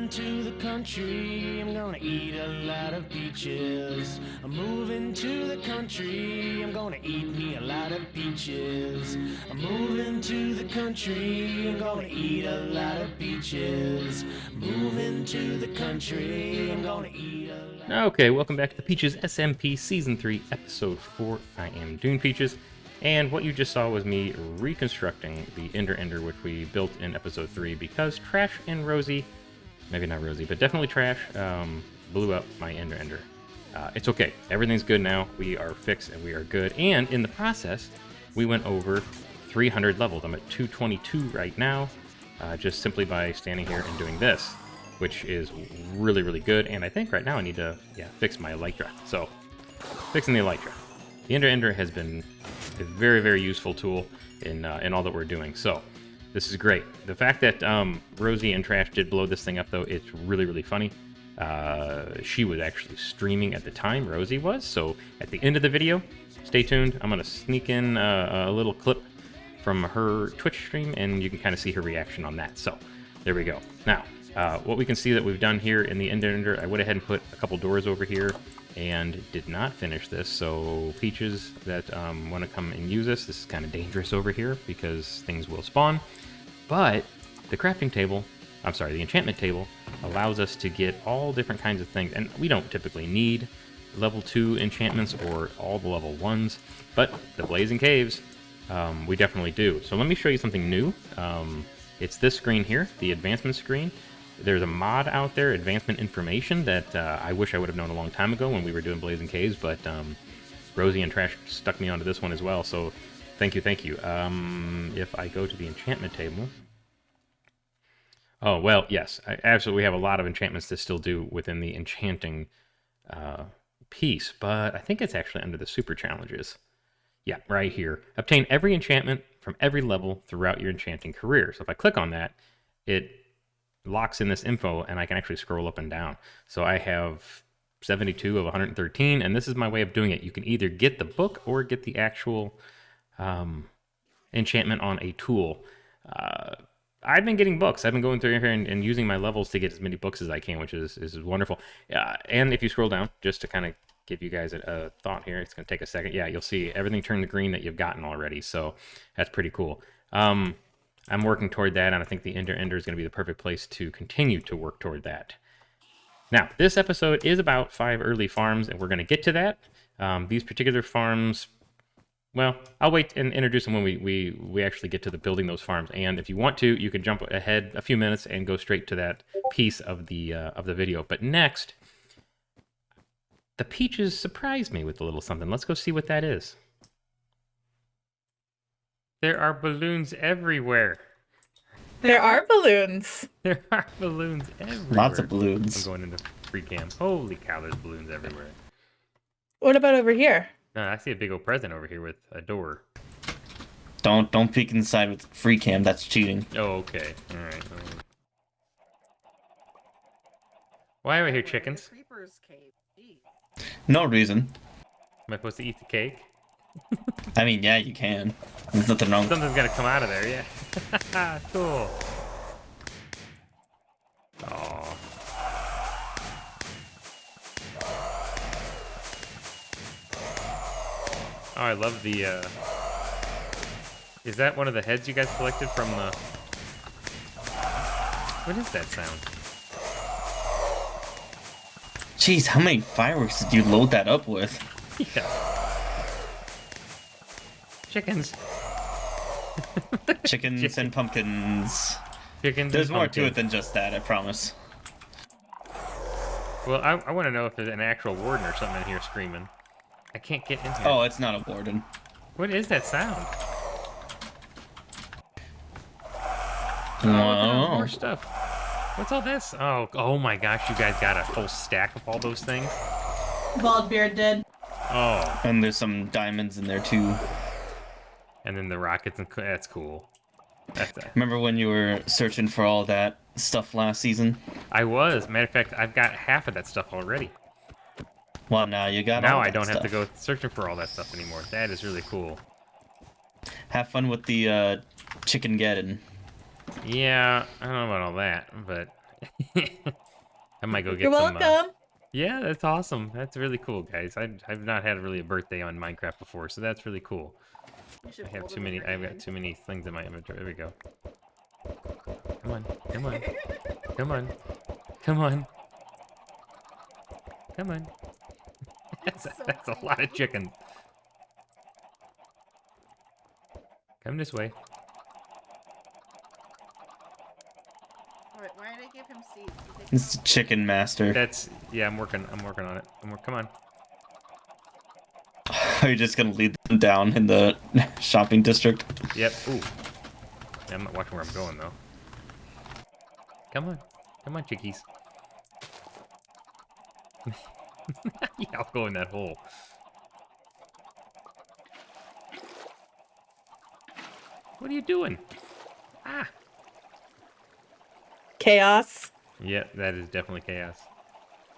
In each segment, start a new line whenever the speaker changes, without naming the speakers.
moving to the country, I'm gonna eat a lot of peaches. I'm moving to the country, I'm gonna eat me a lot of peaches. I'm moving to the country, I'm gonna eat a lot of peaches. Moving to the country, I'm gonna eat a lot.
Okay, welcome back to the Peaches SMP Season 3, Episode 4. I am DunePeaches, and what you just saw was me reconstructing the Ender, which we built in Episode 3, because Trash and Rosie, maybe not Rosie, but definitely Trash, blew up my Ender. It's okay. Everything's good now. We are fixed and we are good. And in the process, we went over 300 levels. I'm at 222 right now, just simply by standing here and doing this, which is really, really good. And I think right now I need to fix my Elytra. So, fixing the Elytra. The Ender has been a very, very useful tool in all that we're doing. So, this is great. The fact that Rosie and Trash did blow this thing up, though, it's really, really funny. She was actually streaming at the time, Rosie was. So, at the end of the video, stay tuned. I'm going to sneak in a little clip from her Twitch stream, and you can kind of see her reaction on that. So, there we go. Now, what we can see that we've done here in the Ender, I went ahead and put a couple doors over here and did not finish this. So Peaches that want to come and use this is kind of dangerous over here because things will spawn. But the crafting table, the enchantment table allows us to get all different kinds of things. And we don't typically need level 2 enchantments or all the level 1s, but the Blazing Caves, we definitely do. So let me show you something new. It's this screen here, the advancement screen. There's a mod out there, Advancement Information, that I wish I would have known a long time ago when we were doing Blazing Caves, but Rosie and Trash stuck me onto this one as well, so thank you. If I go to the enchantment table... Oh, well, yes, absolutely, we have a lot of enchantments to still do within the enchanting piece, but I think it's actually under the super challenges. Yeah, right here. Obtain every enchantment from every level throughout your enchanting career. So if I click on that, it locks in this info, and I can actually scroll up and down. So I have 72 of 113, and this is my way of doing it. You can either get the book or get the actual enchantment on a tool. I've been getting books. I've been going through here and using my levels to get as many books as I can, which is wonderful. And if you scroll down, just to kind of give you guys a thought here, it's going to take a second. Yeah, you'll see everything turn to green that you've gotten already, so that's pretty cool. I'm working toward that, and I think the Ender is going to be the perfect place to continue to work toward that. Now, this episode is about 5 early farms, and we're going to get to that. These particular farms, well, I'll wait and introduce them when we actually get to the building those farms. And if you want to, you can jump ahead a few minutes and go straight to that piece of the video. But next, the Peaches surprised me with a little something. Let's go see what that is. There are balloons everywhere.
There are balloons.
There are balloons everywhere.
Lots of balloons.
I'm going into free cam. Holy cow, there's balloons everywhere.
What about over here?
No, I see a big old present over here with a door.
Don't peek inside with free cam. That's cheating.
Oh, okay. All right. Why are we here, chickens?
No reason.
Am I supposed to eat the cake?
I mean, yeah, you can. There's nothing wrong.
Something's gonna come out of there, yeah. Cool. Oh. Oh, I love the, Is that one of the heads you guys collected from the... What is that sound?
Jeez, how many fireworks did you load that up with?
Yeah. Chickens.
Chickens and pumpkins.
Chickens.
There's
and
more
pumpkins.
to it than just that, I promise.
Well, I want to know if there's an actual warden or something in here screaming. I can't get in here.
Oh, it's not a warden.
What is that sound?
Wow.
More stuff. What's all this? Oh my gosh, you guys got a whole stack of all those things?
Baldbeard did.
Oh.
And there's some diamonds in there too.
And then the rockets, and that's cool.
Remember when you were searching for all that stuff last season?
I was. Matter of fact, I've got half of that stuff already.
Well, now you got
Now
all
I
that
don't
stuff.
have to go searching for all that stuff anymore. That is really cool.
Have fun with the chicken getting.
Yeah, I don't know about all that, but I might go get
You're
some.
welcome.
Yeah, that's awesome. That's really cool, guys. I've not had really a birthday on Minecraft before, so that's really cool. I have too many. I've got too many things in my inventory. There we go. Come on, come on, come on, come on, come on. That's a lot of chicken. Come this way.
Wait, why did I give him seeds?
It's the chicken master.
That's yeah. I'm working on it. Come on.
Are you just gonna lead them down in the shopping district?
Yep. Ooh. Yeah, I'm not watching where I'm going though. Come on, chickies. Yeah, I'll go in that hole. What are you doing? Ah.
Chaos.
Yeah, that is definitely chaos.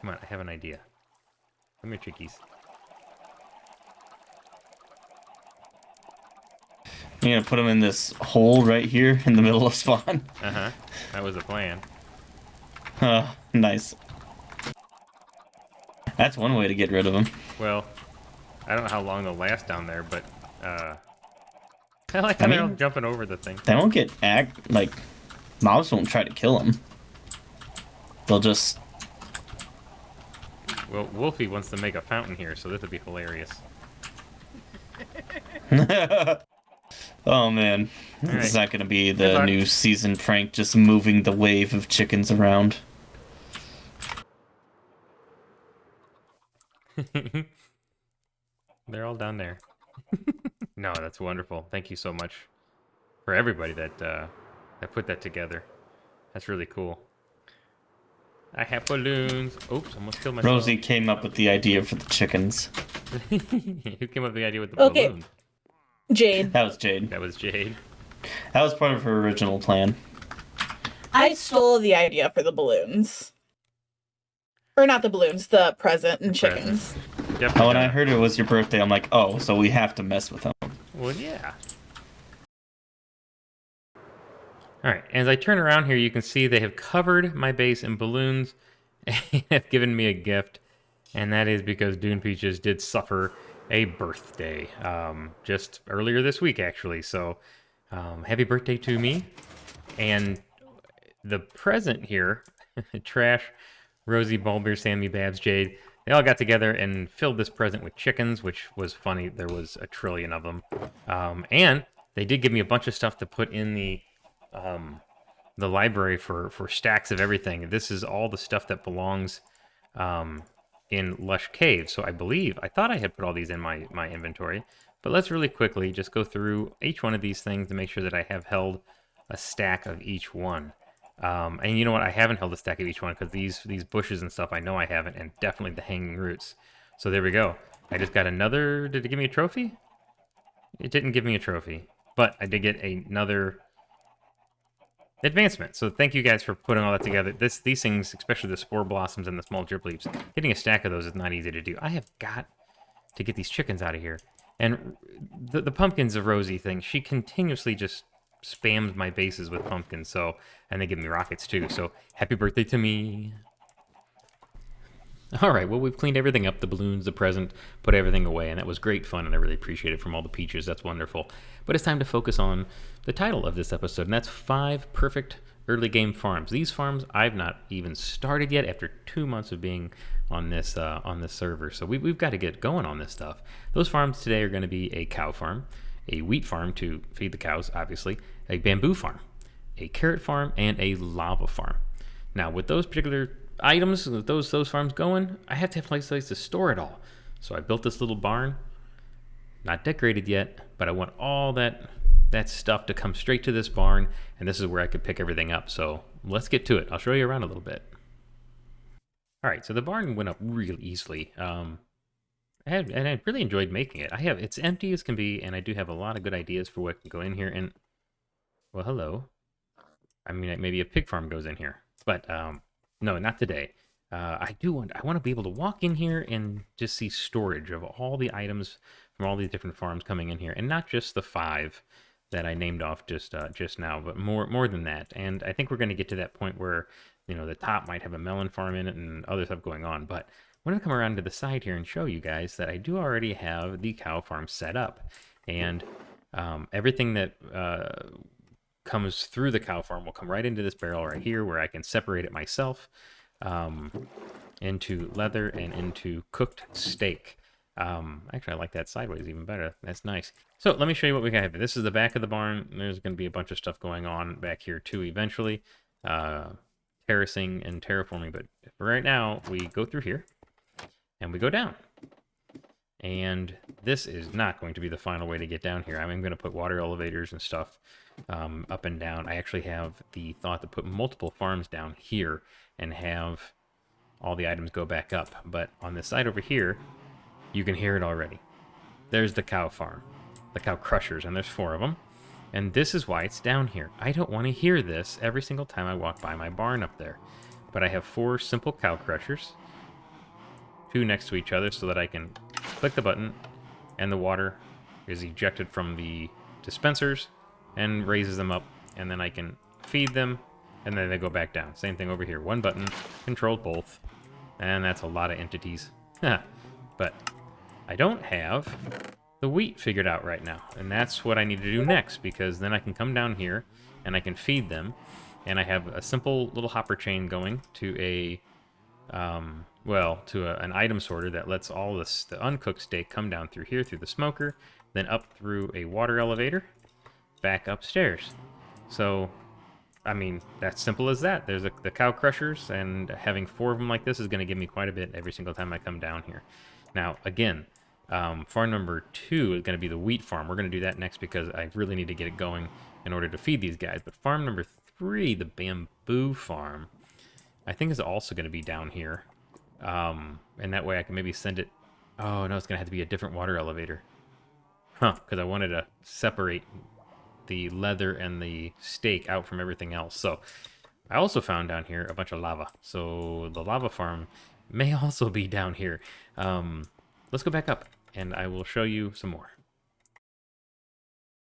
Come on, I have an idea. Come here, chickies.
You're gonna put them in this hole right here in the middle of spawn.
Uh-huh. That was the plan.
Nice. That's one way to get rid of them.
Well, I don't know how long they'll last down there, but I like how they're all jumping over the thing.
They won't get like mobs won't try to kill them. They'll just.
Well, Wolfie wants to make a fountain here, so this would be hilarious.
Oh man,
Alright.
is that gonna be
Good
the
luck.
new season prank? Just moving the wave of chickens around.
They're all down there. No, that's wonderful. Thank you so much for everybody that put that together. That's really cool. I have balloons. Oops, almost killed myself.
Rosie came up with the idea for the chickens.
Who came up with the idea with the
Okay.
balloon?
Jade.
That was Jade.
That was Jade.
That was part of her original plan.
I stole the idea for the balloons. Or not the balloons, the present and
Present.
chickens.
Definitely
Oh, when I
not.
heard it was your birthday, I'm like, oh, so we have to mess with them.
Well, yeah. Alright, as I turn around here, you can see they have covered my base in balloons and have given me a gift. And that is because DunePeaches did suffer a birthday just earlier this week, actually. So, happy birthday to me. And the present here, Trash, Rosie, Bulber, Sammy, Babs, Jade, they all got together and filled this present with chickens, which was funny. There was a trillion of them. And they did give me a bunch of stuff to put in the library for stacks of everything. This is all the stuff that belongs in Lush Cave. So I thought I had put all these in my inventory, but let's really quickly just go through each one of these things to make sure that I have held a stack of each one. And you know what? I haven't held a stack of each one because these bushes and stuff, I know I haven't, and definitely the hanging roots. So there we go. I just got another. Did it give me a trophy? It didn't give me a trophy, but I did get another advancement. So thank you guys for putting all that together. These things, especially the spore blossoms and the small drip leaves, getting a stack of those is not easy to do. I have got to get these chickens out of here. And the pumpkins of Rosie thing, she continuously just spams my bases with pumpkins. So, and they give me rockets too. So happy birthday to me. All right, well, we've cleaned everything up, the balloons, the present, put everything away, and that was great fun, and I really appreciate it from all the peaches. That's wonderful. But it's time to focus on the title of this episode, and that's 5 perfect early game farms. These farms I've not even started yet after 2 months of being on this server, so we've got to get going on this stuff. Those farms today are going to be a cow farm, a wheat farm to feed the cows, obviously, a bamboo farm, a carrot farm, and a lava farm. Now, with those particular items, with those farms going, I have to have a place to store it all. So I built this little barn, not decorated yet, but I want all that stuff to come straight to this barn, and this is where I could pick everything up. So let's get to it. I'll show you around a little bit. All right, so the barn went up really easily. I really enjoyed making it. It's empty as can be, and I do have a lot of good ideas for what can go in here. And well, hello. I mean, maybe a pig farm goes in here, but no, not today. I want to be able to walk in here and just see storage of all the items from all these different farms coming in here, and not just the 5 that I named off just now, but more than that. And I think we're going to get to that point where you know, the top might have a melon farm in it and other stuff going on. But I'm going to come around to the side here and show you guys that I do already have the cow farm set up. And everything that comes through the cow farm will come right into this barrel right here, where I can separate it myself into leather and into cooked steak. Actually, I like that sideways even better. That's nice. So let me show you what we got here. This is the back of the barn. There's going to be a bunch of stuff going on back here too eventually. Terracing and terraforming. But for right now, we go through here and we go down. And this is not going to be the final way to get down here. I'm going to put water elevators and stuff up and down. I actually have the thought to put multiple farms down here and have all the items go back up. But on this side over here, you can hear it already. There's the cow farm, the cow crushers, and there's 4 of them. And this is why it's down here. I don't want to hear this every single time I walk by my barn up there. But I have 4 simple cow crushers, 2 next to each other, so that I can click the button and the water is ejected from the dispensers and raises them up, and then I can feed them and then they go back down. Same thing over here. 1 button, controlled both, and that's a lot of entities. But I don't have the wheat figured out right now, and that's what I need to do next, because then I can come down here and I can feed them, and I have a simple little hopper chain going to an item sorter that lets all this, the uncooked steak, come down through here, through the smoker, then up through a water elevator, back upstairs. So, I mean, that's simple as that. There's the cow crushers, and having 4 of them like this is going to give me quite a bit every single time I come down here. Now, again, farm number 2 is going to be the wheat farm. We're going to do that next because I really need to get it going in order to feed these guys. But farm number 3, the bamboo farm, I think is also going to be down here. And that way I can maybe send it... Oh, no, it's going to have to be a different water elevator. Because I wanted to separate the leather and the steak out from everything else. So I also found down here a bunch of lava. So the lava farm may also be down here. Let's go back up and I will show you some more.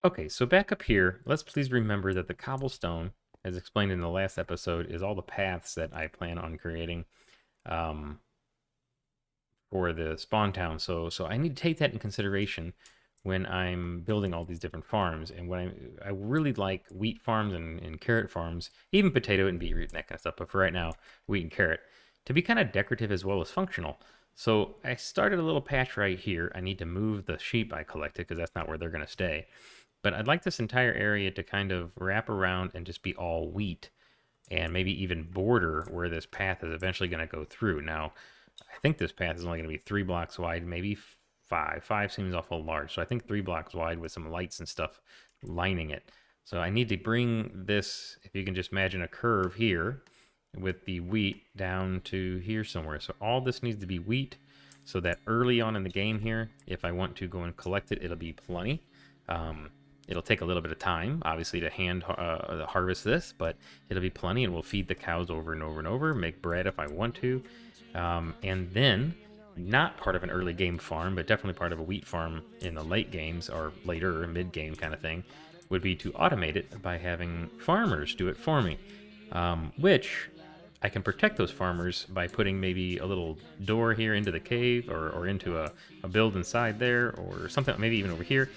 Okay, so back up here, let's please remember that the cobblestone, as explained in the last episode, is all the paths that I plan on creating for the spawn town. So I need to take that in consideration when I'm building all these different farms. And when I really like wheat farms and carrot farms, even potato and beetroot and that kind of stuff. But for right now, wheat and carrot, to be kind of decorative as well as functional. So I started a little patch right here. I need to move the sheep I collected because that's not where they're going to stay. But I'd like this entire area to kind of wrap around and just be all wheat, and maybe even border where this path is eventually going to go through. Now, I think this path is only going to be 3 blocks wide, maybe 5. 5 seems awful large. So I think 3 blocks wide with some lights and stuff lining it. So I need to bring this, if you can just imagine a curve here, with the wheat down to here somewhere. So all this needs to be wheat, so that early on in the game here, if I want to go and collect it, it'll be plenty. It'll take a little bit of time, obviously, to hand harvest this, but it'll be plenty, and we'll feed the cows over and over and over, make bread if I want to. And then, not part of an early game farm, but definitely part of a wheat farm in the late games, or later, mid-game kind of thing, would be to automate it by having farmers do it for me. Which I can protect those farmers by putting maybe a little door here into the cave, or into a build inside there, or something, maybe even over here.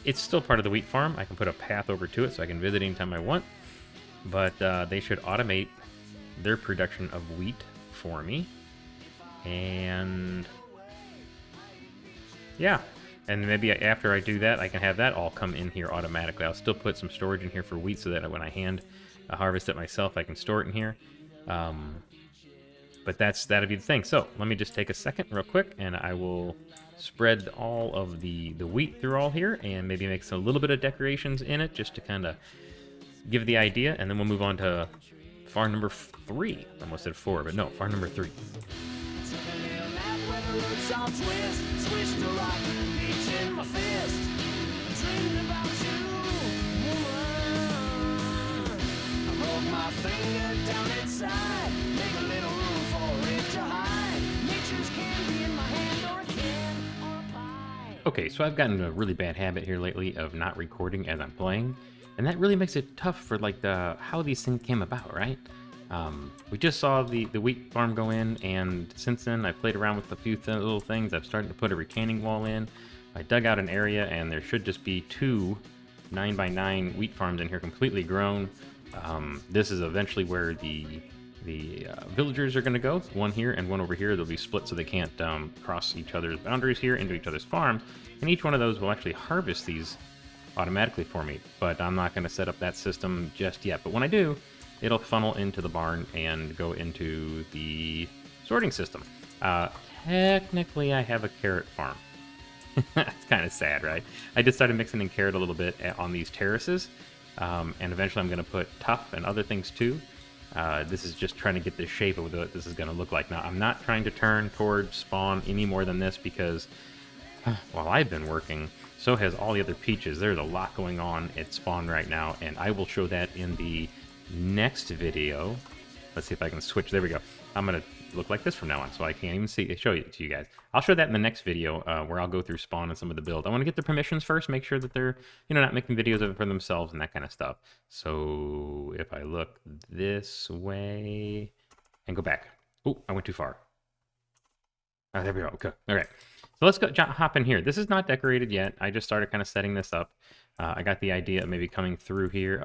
It's still part of the wheat farm. I can put a path over to it so I can visit anytime I want. But they should automate their production of wheat for me. And yeah. And maybe after I do that, I can have that all come in here automatically. I'll still put some storage in here for wheat so that when I harvest it myself, I can store it in here. But that'd be the thing. So let me just take a second real quick, and I will spread all of the wheat through all here, and maybe make a little bit of decorations in it just to kind of give the idea, and then we'll move on to farm number 3. I almost said 4, but no, farm number 3. Okay, so I've gotten a really bad habit here lately of not recording as I'm playing, and that really makes it tough for like how these things came about, right? We just saw the wheat farm go in, and since then I've played around with a few little things. I've started to put a retaining wall in. I dug out an area, and there should just be 2 9x9 wheat farms in here completely grown. This is eventually where the villagers are going to go. One here and one over here. They'll be split so they can't cross each other's boundaries here into each other's farms. And each one of those will actually harvest these automatically for me. But I'm not going to set up that system just yet. But when I do, it'll funnel into the barn and go into the sorting system. Technically, I have a carrot farm. It's kind of sad, right? I just started mixing in carrot a little bit on these terraces. And eventually I'm going to put tuff and other things too. This is just trying to get the shape of what this is going to look like. Now, I'm not trying to turn towards spawn any more than this because while I've been working, so has all the other peaches. There's a lot going on at spawn right now, and I will show that in the next video. Let's see if I can switch. There we go. I'm going to look like this from now on, so I can't even show it to you guys. I'll show that in the next video where I'll go through spawn and some of the build. I want to get the permissions first, make sure that they're, not making videos of it for themselves and that kind of stuff. So if I look this way and go back. Oh, I went too far. Oh, there we go. Okay. All right. So let's go hop in here. This is not decorated yet. I just started kind of setting this up. I got the idea of maybe coming through here.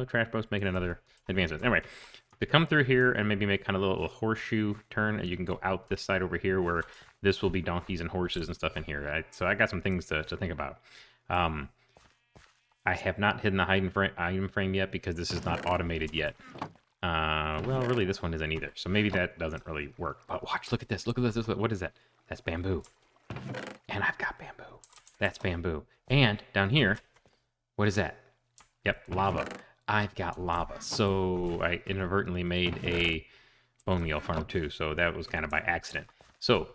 Trash boat's making another advancement. Anyway, to come through here and maybe make kind of a little horseshoe turn, and you can go out this side over here where this will be donkeys and horses and stuff in here, right? So I got some things to think about. I have not hidden the item frame yet because this is not automated yet. Well, really, this one isn't either. So maybe that doesn't really work. But watch, look at this. Look at this. What is that? That's bamboo. And I've got bamboo. That's bamboo. And down here, what is that? Yep, lava. I've got lava. So I inadvertently made a bone meal farm too. So that was kind of by accident. So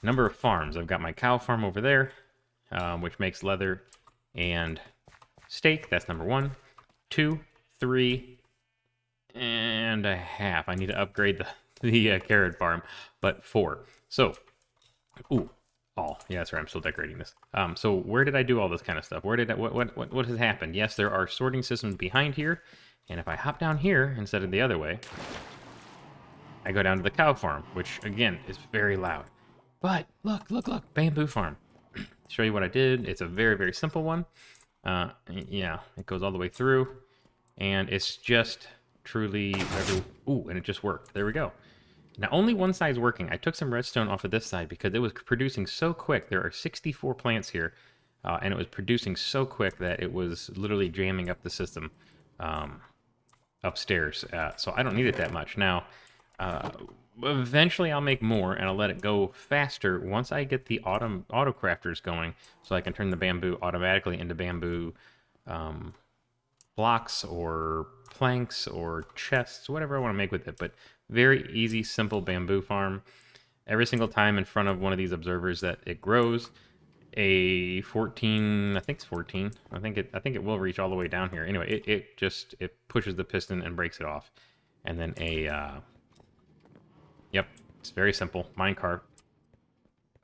number of farms. I've got my cow farm over there, which makes leather and steak. That's number 1. 2, 3, and a half. I need to upgrade the carrot farm, but 4. So, yeah, that's right. I'm still decorating this. So where did I do all this kind of stuff? What has happened? Yes, there are sorting systems behind here, and if I hop down here instead of the other way, I go down to the cow farm, which again is very loud. But look, bamboo farm. Show you what I did. It's a very, very simple one. Yeah, it goes all the way through, and it's just truly and it just worked. There we go. Now only one side's working. I took some redstone off of this side because it was producing so quick. There are 64 plants here, and it was producing so quick that it was literally jamming up the system upstairs. So I don't need it that much. Now, eventually I'll make more, and I'll let it go faster once I get the auto crafters going, so I can turn the bamboo automatically into bamboo blocks or planks or chests, whatever I want to make with it. But very easy, simple bamboo farm. Every single time in front of one of these observers that it grows, a 14, I think it's 14. I think it will reach all the way down here. Anyway, it pushes the piston and breaks it off, and then yep, it's very simple. Minecart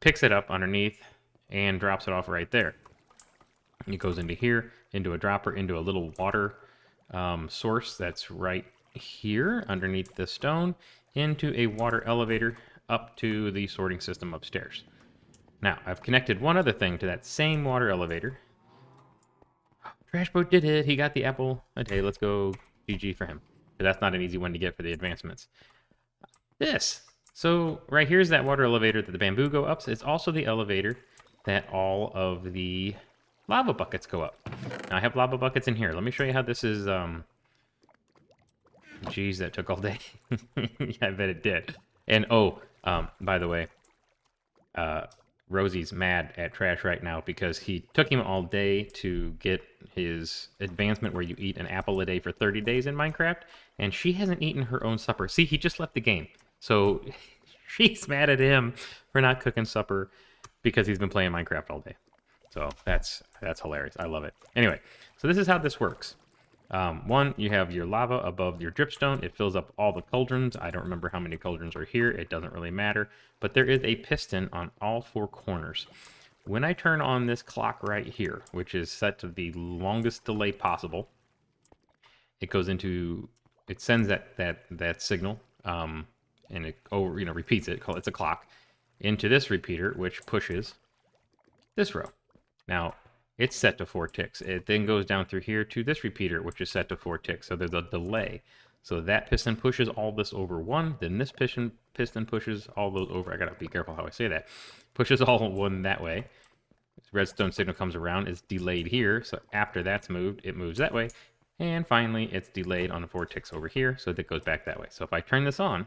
picks it up underneath and drops it off right there. It goes into here, into a dropper, into a little water source that's right here underneath the stone, into a water elevator up to the sorting system upstairs. Now, I've connected one other thing to that same water elevator. Trash Boat did it. He got the apple a day. Let's go GG for him. But that's not an easy one to get for the advancements. This. So right here's that water elevator that the bamboo go up. It's also the elevator that all of the lava buckets go up. Now, I have lava buckets in here. Let me show you how this is. Geez, that took all day. Yeah, I bet it did. And by the way, Rosie's mad at Trash right now because he took him all day to get his advancement where you eat an apple a day for 30 days in Minecraft, and she hasn't eaten her own supper. See, he just left the game. So she's mad at him for not cooking supper because he's been playing Minecraft all day. So that's hilarious. I love it. Anyway, so this is how this works. One, you have your lava above your dripstone. It fills up all the cauldrons. I don't remember how many cauldrons are here. It doesn't really matter. But there is a piston on all 4 corners. When I turn on this clock right here, which is set to the longest delay possible, it goes into it sends that signal, and it repeats it. It's a clock into this repeater, which pushes this row. Now it's set to 4 ticks. It then goes down through here to this repeater, which is set to 4 ticks. So there's a delay. So that piston pushes all this over 1. Then this piston pushes all those over. I gotta be careful how I say that. Pushes all 1 that way. This redstone signal comes around. It's delayed here. So after that's moved, it moves that way. And finally, it's delayed on the 4 ticks over here. So that goes back that way. So if I turn this on,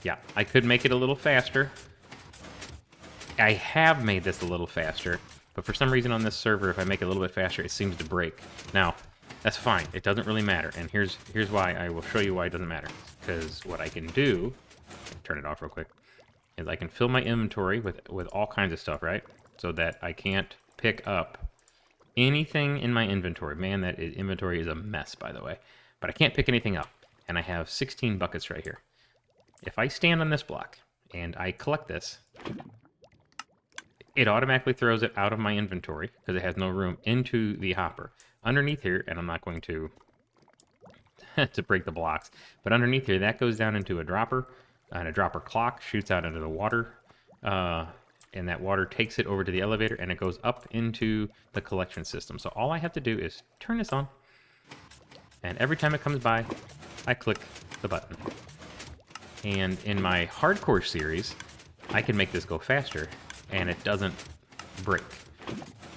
yeah, I could make it a little faster. I have made this a little faster, but for some reason on this server, if I make it a little bit faster, it seems to break. Now, that's fine. It doesn't really matter. And here's why. I will show you why it doesn't matter. Because what I can do, turn it off real quick, is I can fill my inventory with all kinds of stuff, right? So that I can't pick up anything in my inventory. Man, inventory is a mess, by the way. But I can't pick anything up. And I have 16 buckets right here. If I stand on this block and I collect this, it automatically throws it out of my inventory because it has no room into the hopper. Underneath here, and I'm not going to to break the blocks, but underneath here, that goes down into a dropper, and a dropper clock shoots out into the water, and that water takes it over to the elevator, and it goes up into the collection system. So all I have to do is turn this on, and every time it comes by, I click the button. And in my hardcore series, I can make this go faster, and it doesn't break.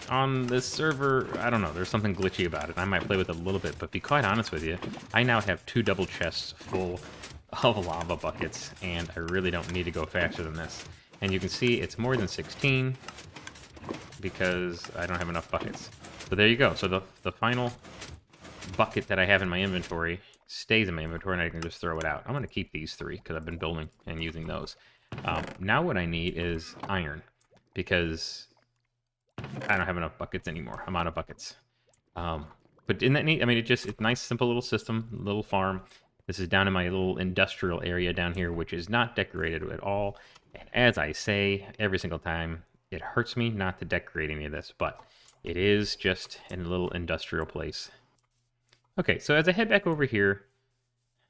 On this server, I don't know, there's something glitchy about it. I might play with it a little bit, but be quite honest with you, I now have 2 double chests full of lava buckets, and I really don't need to go faster than this. And you can see it's more than 16 because I don't have enough buckets. So there you go. So the final bucket that I have in my inventory stays in my inventory, and I can just throw it out. I'm going to keep these 3 because I've been building and using those. Now what I need is iron, because I don't have enough buckets anymore. I'm out of buckets. But isn't that neat? I mean, it's a nice, simple little system, little farm. This is down in my little industrial area down here, which is not decorated at all. And as I say every single time, it hurts me not to decorate any of this, but it is just in a little industrial place. Okay, so as I head back over here,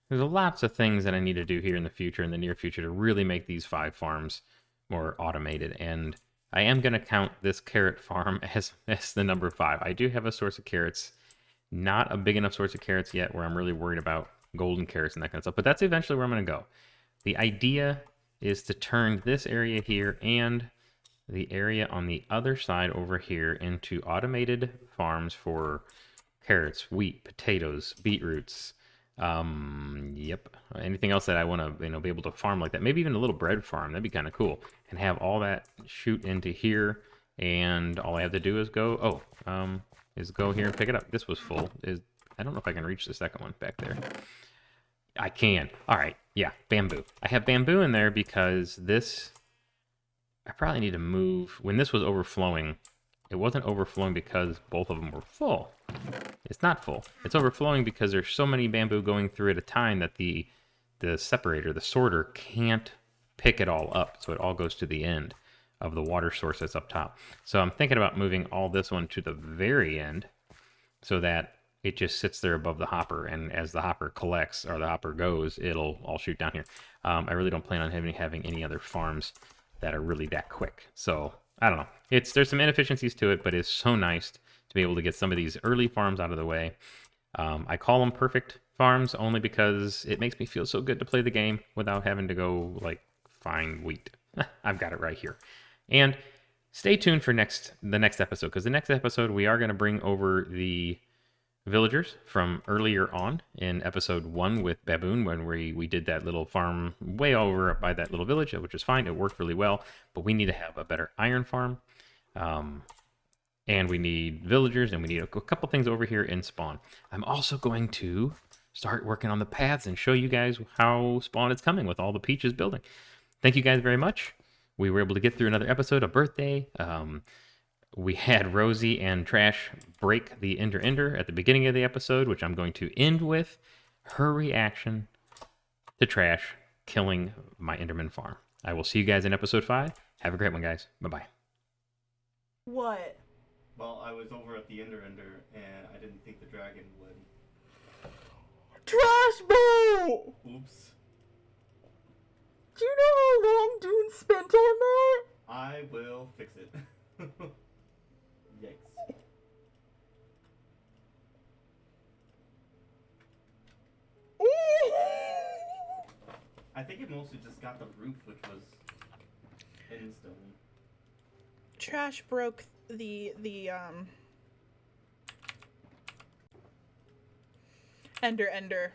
there's lots of things that I need to do here in the near future, to really make these 5 farms more automated. And I am going to count this carrot farm as the number 5. I do have a source of carrots, not a big enough source of carrots yet where I'm really worried about golden carrots and that kind of stuff, but that's eventually where I'm going to go. The idea is to turn this area here and the area on the other side over here into automated farms for carrots, wheat, potatoes, beetroots, anything else that I want to be able to farm like that. Maybe even a little bread farm. That'd be kind of cool. And have all that shoot into here, and all I have to do is go here and pick it up. This was full. I don't know if I can reach the second one back there. I can. All right. Yeah, bamboo. I have bamboo in there because I probably need to move. When this was overflowing, it wasn't overflowing because both of them were full. It's not full. It's overflowing because there's so many bamboo going through at a time that the separator, the sorter, can't pick it all up. So it all goes to the end of the water source that's up top. So I'm thinking about moving all this one to the very end so that it just sits there above the hopper, and as the hopper collects, or the hopper goes, it'll all shoot down here. I really don't plan on having any other farms that are really that quick. So I don't know. There's some inefficiencies to it, but it's so nice to be able to get some of these early farms out of the way. I call them perfect farms only because it makes me feel so good to play the game without having to go find wheat. I've got it right here. And stay tuned for the next episode, because the next episode we are going to bring over the villagers from earlier on in episode 1 with Baboon, when we did that little farm way over by that little village, which is fine. It worked really well, but we need to have a better iron farm. And we need villagers, and we need a couple things over here in spawn. I'm also going to start working on the paths and show you guys how spawn is coming with all the peaches building. Thank you guys very much. We were able to get through another episode of Birthday. We had Rosie and Trash break the Ender at the beginning of the episode, which I'm going to end with her reaction to Trash killing my Enderman Farm. I will see you guys in episode 5. Have a great one, guys. Bye-bye.
What?
Well, I was over at the Ender, and I didn't think the dragon would.
Trash boat!
Oops.
Do you know how long Dune spent on that?
I will fix it. Yikes. I think it mostly just got the roof, which was in stone.
Trash broke the Ender.